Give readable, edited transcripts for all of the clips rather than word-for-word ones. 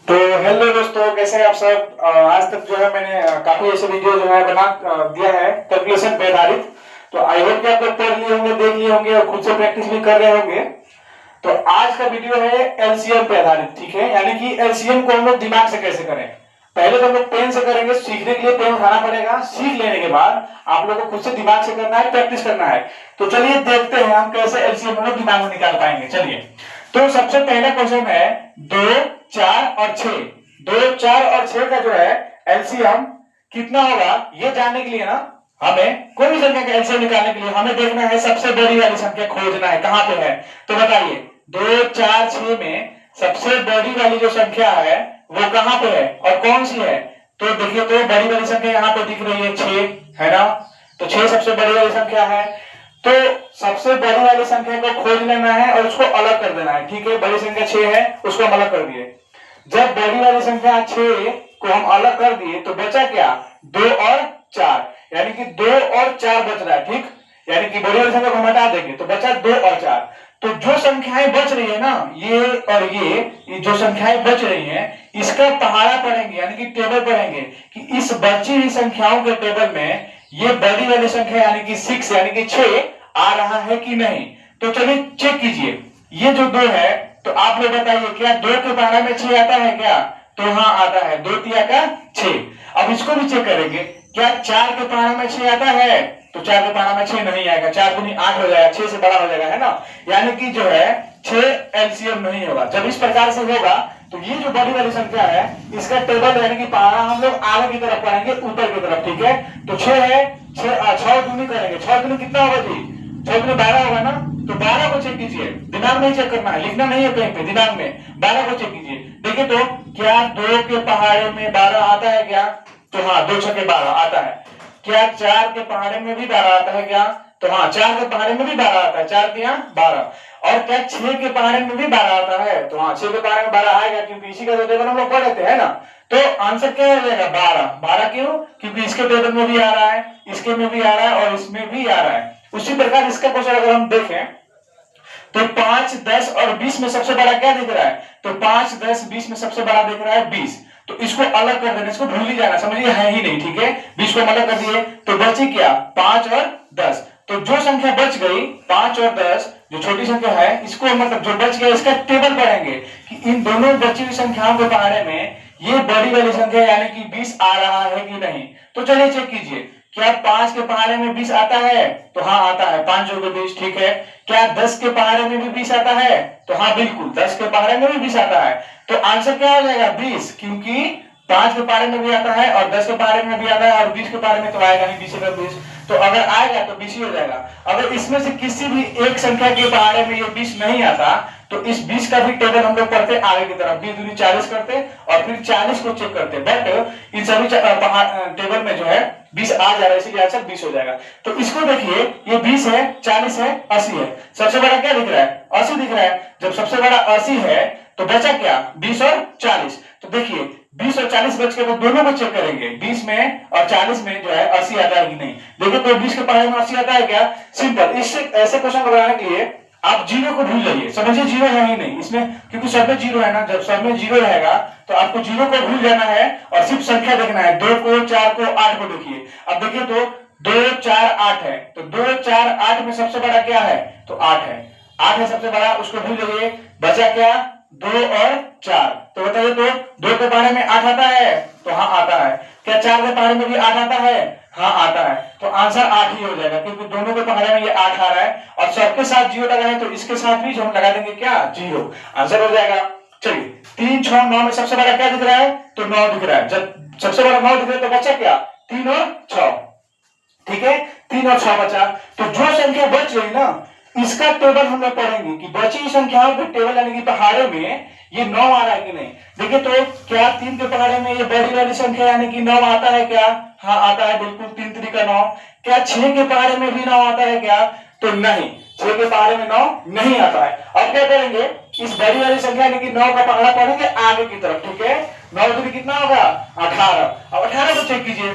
तो हेलो दोस्तों, कैसे हैं आप सब। आज तक जो है मैंने काफी ऐसे वीडियो जो है बना दिया है कैलकुलेशन पे आधारित। तो आई होप कि आप लोग पढ़ लिए होंगे, देख लिए होंगे और खुद से प्रैक्टिस भी कर रहे होंगे। तो आज का वीडियो है एलसीएम पे आधारित, ठीक है। यानी कि एलसीएम को हम लोग दिमाग से कैसे करें। पहले तो हम लोग पेन से करेंगे, सीखने के लिए पेन उठाना पड़ेगा। सीख लेने के बाद आप लोगों को खुद से दिमाग से करना है, प्रैक्टिस करना है। तो चलिए देखते हैं हम कैसे एलसीएम हम लोग दिमाग में निकाल पाएंगे। चलिए, तो सबसे पहला क्वेश्चन है 2, 4 और 6। 2, 4 और 6 का जो है एलसीएम कितना होगा ये जानने के लिए ना, हमें कोई भी संख्या का एलसीएम निकालने के लिए हमें देखना है सबसे बड़ी वाली संख्या खोजना है कहां पे है। तो बताइए 2, 4, 6 में सबसे बड़ी वाली जो संख्या है वो कहां पे है और कौन सी है। तो देखिए, तो बड़ी वाली संख्या यहाँ पे दिख रही है 6, है ना। तो 6 सबसे बड़ी वाली संख्या है। तो सबसे बड़ी वाली संख्या को खोज लेना है और उसको अलग कर देना है, ठीक है। बड़ी संख्या 6 है, उसको हम अलग कर दिए। जब बड़ी वाली संख्या 6 को हम अलग कर दिए तो बचा क्या, 2 और 4। यानी कि 2 और 4 बच रहा है, ठीक। यानी कि बड़ी वाली संख्या को हम हटा देंगे तो बचा 2 और 4। तो जो संख्याएं बच रही है ना, ये और ये जो संख्याएं बच रही हैं, इसका पहाड़ा पढ़ेंगे, यानी कि टेबल पढ़ेंगे कि इस बची हुई संख्याओं के टेबल में ये बड़ी वाली संख्या यानी कि 6 यानी कि 6 आ रहा है कि नहीं। तो चलिए चेक कीजिए, ये जो 2 है, तो आप लोग बताइए क्या 2 के पहाड़ा में 6 आता है क्या। तो हाँ आता है, 2 तिया का 6। अब इसको भी चेक करेंगे, क्या 4 के पहाड़ा में 6 आता है। तो 4 के पहाड़ा में 6 नहीं आएगा, 4 दूनी 8 हो जाएगा, 6 से बड़ा हो जाएगा, है ना। यानी कि जो है 6 एलसीएम नहीं होगा। जब इस प्रकार से होगा तो ये जो बड़ी वाली संख्या है इसका टेबल यानी कि पहाड़ा हम लोग आगे की तरफ पढ़ेंगे, ऊपर की तरफ, ठीक है। तो 6 है, 6 दूनी करेंगे, 6 दूनी कितना होगा जी, 6 दूनी 12 होगा ना। तो 12 को चेक कीजिए, दिमाग में चेक करना है, लिखना नहीं है कहीं पे, दिमाग में 12 को चेक कीजिए। देखिए तो क्या 2 के पहाड़े में 12 आता है क्या। तो हाँ, 2 छके 12 आता है। क्या 4 के पहाड़े में भी 12 आता है क्या। तो हाँ, 4 के पहाड़े में भी 12 आता है, 4 तिया 12। और क्या 6 के पहाड़े में भी 12 आता है। तो हाँ, 6 के पहाड़े में 12 आएगा, क्योंकि इसी का जो टेबल हम लोग पढ़े थे, है ना। तो आंसर क्या हो जाएगा, 12। 12 क्यों, क्योंकि इसके टेबल में भी आ रहा है, इसके में भी आ रहा है और इसमें भी आ रहा है। उसी प्रकार इसका क्वेश्चन अगर हम देखें तो 5, 10 और 20 में सबसे बड़ा क्या दिख रहा है। तो 5, 10, 20 में सबसे बड़ा दिख रहा है 20। तो इसको अलग कर देना, इसको भूल ही जाना, समझिए है ही नहीं, ठीक है। 20 को हम अलग कर दिए तो बची क्या, 5 और 10। तो जो संख्या बच गई 5 और 10, जो छोटी संख्या है, इसको मतलब जो बच गया इसका टेबल पढ़ेंगे कि इन दोनों बची हुई संख्याओं के पहाड़े में ये बड़ी वाली संख्या यानी कि 20 आ रहा है कि नहीं। तो चलिए चेक कीजिए, क्या 5 के पहाड़े में 20 आता है। तो हाँ आता है, 5 जोड़ 20, ठीक है। क्या 10 के पहाड़े में भी 20 आता है। तो हाँ बिल्कुल, 10 के पहाड़े में भी 20 आता है। तो आंसर क्या हो जाएगा, 20, क्योंकि 5 के पहाड़े में भी आता है और 10 के पहाड़े में भी आता है और 20 के पहाड़े में तो आएगा नहीं, 20 का 20। तो अगर आएगा तो 20 ही हो जाएगा। अगर इसमें से किसी भी एक संख्या के पहाड़े में ये 20 नहीं आता तो इस 20 का भी टेबल हम लोग पढ़ते आगे की तरफ, 20 दूनी 40 करते और फिर 40 को चेक करते। बट इन सभी टेबल में जो है 20 आ जा रहा है, इसीलिए आंसर 20 हो जाएगा। तो इसको देखिए, ये 20 है, 40 है, 80 है। सबसे बड़ा क्या दिख रहा है, 80 दिख रहा है। जब सबसे बड़ा 80 है तो बचा क्या, 20 और 40। तो देखिए 20 और 40 बच के तो दोनों को चेक करेंगे, 20 में और 40 में जो है 80 आता है कि नहीं। देखिए तो 20 के पहाड़े में 80 आता है क्या, सिंपल। इससे ऐसे क्वेश्चन को बनाने के लिए आप जीरो को भूल जाइए, समझिए जीरो है ही नहीं इसमें, क्योंकि सब में जीरो है ना। जब सब में जीरो रहेगा तो आपको जीरो को भूल जाना है और सिर्फ संख्या देखना है, 2 को, 4 को, 8 को देखिए। अब देखिए तो 2, 4, 8 है, तो 2, 4, 8 में सबसे बड़ा क्या है, तो 8 है। 8 है सबसे बड़ा, उसको भूल जाइए। बचा क्या, 2 और 4। तो बताइए तो 2 के पहाड़े में 8 आता है। तो हाँ आता है। क्या 4 के पहाड़े में भी 8 आता है। हाँ आता है। तो आंसर 8 ही हो जाएगा, क्योंकि दोनों के पहाड़े में ये 8 आ रहा है और सबके साथ जीरो लगा है तो इसके साथ भी हम लगा देंगे क्या, जीरो। आंसर हो जाएगा। चलिए 3, 6, 9 में सबसे बड़ा क्या दिख रहा है, तो 9 दिख रहा है। जब सबसे बड़ा 9 दिख रहा है तो बचा क्या, 3 और 6, ठीक है। 3 और 6 बचा। तो जो संख्या बच गई ना इसका टेबल हम लोग पढ़ेंगे कि बची संख्याओं के टेबल यानी कि पहाड़े में ये 9 आ रहा है कि नहीं। देखिए तो क्या 3 के पहाड़े में ये बड़ी वाली संख्या यानी कि 9 आता है क्या, हाँ आता है बिल्कुल, 3 3 का 9। क्या 6 के पहाड़े में भी 9 आता है क्या, तो नहीं, 6 के पहाड़े में 9 नहीं आता है। अब क्या करेंगे, इस बड़ी वाली संख्या यानी कि 9 का पहाड़ा पढ़ेंगे आगे की तरफ, ठीक है। 9 दूनी कितना होगा, 18। अब 18 को चेक कीजिए,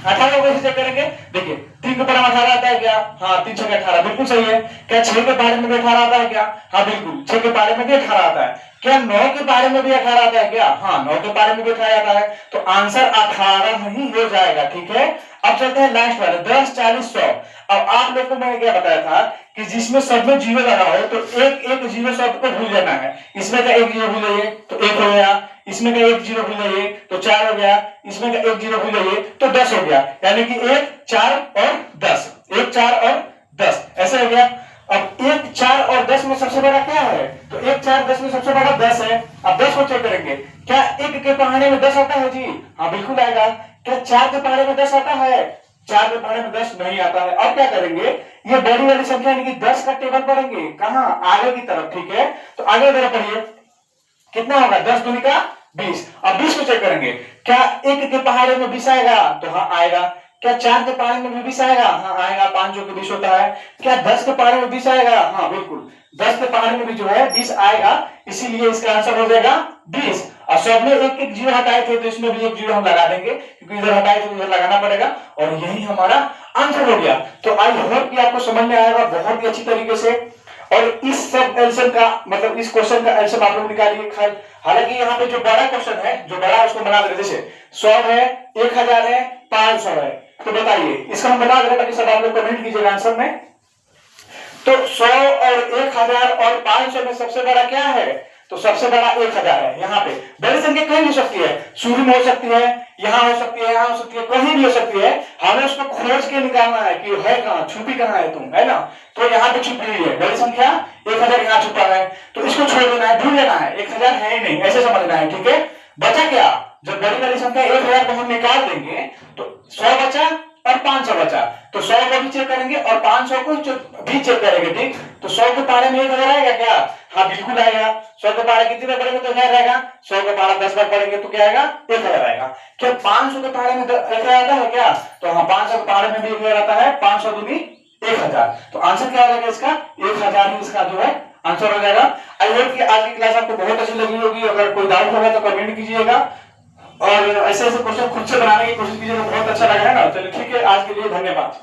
18 को कैसे चेक करेंगे? देखिए 3 के पहाड़े में 18 आता है क्या? हाँ 3 6 18 बिल्कुल सही है। क्या 6 के पहाड़े में भी 18 आता है क्या? हाँ बिल्कुल 6 के पहाड़े में भी 18 आता है। क्या 9 के पहाड़े में भी 18 आता है क्या? हाँ 9 के पहाड़े में भी 18 आता है। तो आंसर 18 ही हो जाएगा, ठीक है। अब चलते हैं लास्ट वाले 10 40 100। अब आप लोग को मैंने क्या बताया था कि जिसमें सब में जीरो लगा हो तो एक एक जीरो सब को भूल जाना है। इसमें का एक जीरो भूल जाइए तो 1 हो गया, इसमें का एक जीरो भूल जाइए तो 4 हो गया, इसमें का एक जीरो भूल जाइए तो 10 हो गया। यानी कि 1 4 और 10, 1 4 और 10 ऐसे हो गया। अब 1 4 और 10 में सबसे बड़ा क्या है? तो 1 4 10 में सबसे बड़ा 10 है। अब 10 को चेक करेंगे, क्या 1 के पहाड़े में 10 आता है जी? हाँ बिल्कुल आएगा। क्या 4 के पहाड़े में 10 आता है? 4 के पहाड़े में 10 नहीं आता है। अब क्या करेंगे, ये बड़ी वाली संख्या यानी कि 10 का टेबल पढ़ेंगे कहां? आगे की तरफ, ठीक है। तो आगे तरफ पढ़िए, कितना होगा? 10 दूनी का 20। अब 20 को चेक करेंगे, क्या 1 के पहाड़े में 20 आएगा? तो हाँ आएगा। क्या 4 के पहाड़े में भी 20 आएगा? हाँ आएगा, 5 जो के 20 होता है। क्या 10 के पहाड़े में 20 आएगा? हाँ बिल्कुल 10 के पहाड़े में भी जो है 20 आएगा, इसीलिए इसका आंसर हो जाएगा 20। और सब में एक एक जीरो हटाए थे तो इसमें भी एक जीरो हम लगा देंगे, क्योंकि इधर हटाए थे उधर लगाना पड़ेगा, और यही हमारा आंसर हो गया। तो आई होप कि आपको समझ में आएगा बहुत ही अच्छी तरीके से। और इस सब आंसर का मतलब इस क्वेश्चन का आंसर आप लोग निकालिए। हालांकि यहाँ पे जो बड़ा क्वेश्चन है, जो बड़ा है उसको बना दे, जैसे 100 है, 1000 है, 500 है। तो बताइए इसका हम बता दें ताकि सब आप लोग कमेंट कीजिएगा आंसर में। तो 100 और 1000 और 500 में सबसे बड़ा क्या है? तो सबसे बड़ा 1000 है। यहाँ पे बड़ी संख्या कहीं भी हो सकती है, शुरू में हो सकती है, यहाँ हो सकती है, यहाँ हो सकती है, कहीं भी हो सकती है। हमें उसको खोज के निकालना है कि है कहाँ, छुपी कहाँ है तुम, है ना। तो यहाँ पे छुपी हुई है बड़ी संख्या 1000, यहाँ छुपा है, तो इसको छोड़ देना है, ढूंढ लेना है। 1000 है ही नहीं, ऐसे समझना है, ठीक है। बचा क्या? जब बड़ी वाली संख्या 1000 को हम निकाल देंगे तो 100 बचा और 500 बचा। तो 100 को भी चेक करेंगे और 500 को भी चेक करेंगे, ठीक। तो 100 के पारे में 1000 आएगा क्या? हाँ बिल्कुल आएगा। 100 के पारे कितनी बार पढ़ेंगे तो 1000 आएगा। 100 के पारे 10 बार पढ़ेंगे तो क्या आएगा? 1000 आएगा। क्या 500 के पारे में 1000 आता है क्या? तो हाँ 500 के पारे में भी 1000 आता है। 500 दूनी 1000। तो आंसर क्या हो जाएगा इसका? 1000 ही इसका जो है आंसर हो जाएगा। आई होप कि आज की क्लास आपको बहुत अच्छी लगी होगी। अगर कोई डाउट होगा तो कमेंट कीजिएगा, और ऐसे ऐसे क्वेश्चन खुद से बनाने की कोशिश कीजिएगा, बहुत अच्छा लगा है ना। चलिए ठीक है, आज के लिए धन्यवाद।